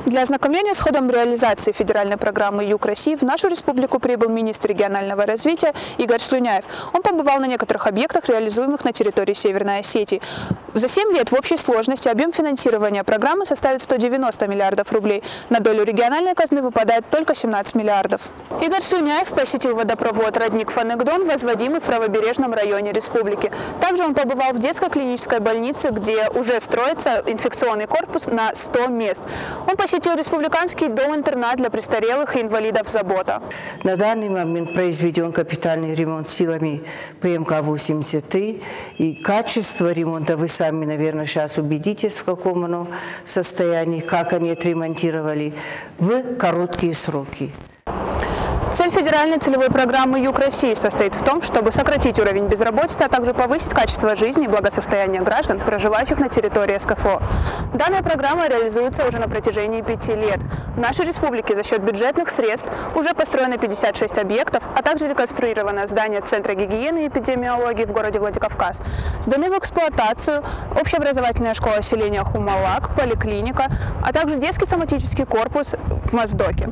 Для ознакомления с ходом реализации федеральной программы «Юг России» в нашу республику прибыл министр регионального развития Игорь Слюняев. Он побывал на некоторых объектах, реализуемых на территории Северной Осетии. За 7 лет в общей сложности объем финансирования программы составит 190 миллиардов рублей. На долю региональной казны выпадает только 17 миллиардов. Игорь Слюняев посетил водопровод «Родник Фаныкдон», возводимый в правобережном районе республики. Также он побывал в детской клинической больнице, где уже строится инфекционный корпус на 100 мест. Он посетил республиканский дом-интернат для престарелых и инвалидов «Забота». На данный момент произведен капитальный ремонт силами ПМК-83. И качество ремонта, вы сами, наверное, сейчас убедитесь, в каком оно состоянии, как они отремонтировали в короткие сроки. Цель федеральной целевой программы «Юг России» состоит в том, чтобы сократить уровень безработицы, а также повысить качество жизни и благосостояния граждан, проживающих на территории СКФО. Данная программа реализуется уже на протяжении 5 лет. В нашей республике за счет бюджетных средств уже построено 56 объектов, а также реконструировано здание Центра гигиены и эпидемиологии в городе Владикавказ. Сданы в эксплуатацию общеобразовательная школа селения Хумалак, поликлиника, а также детский соматический корпус в Моздоке.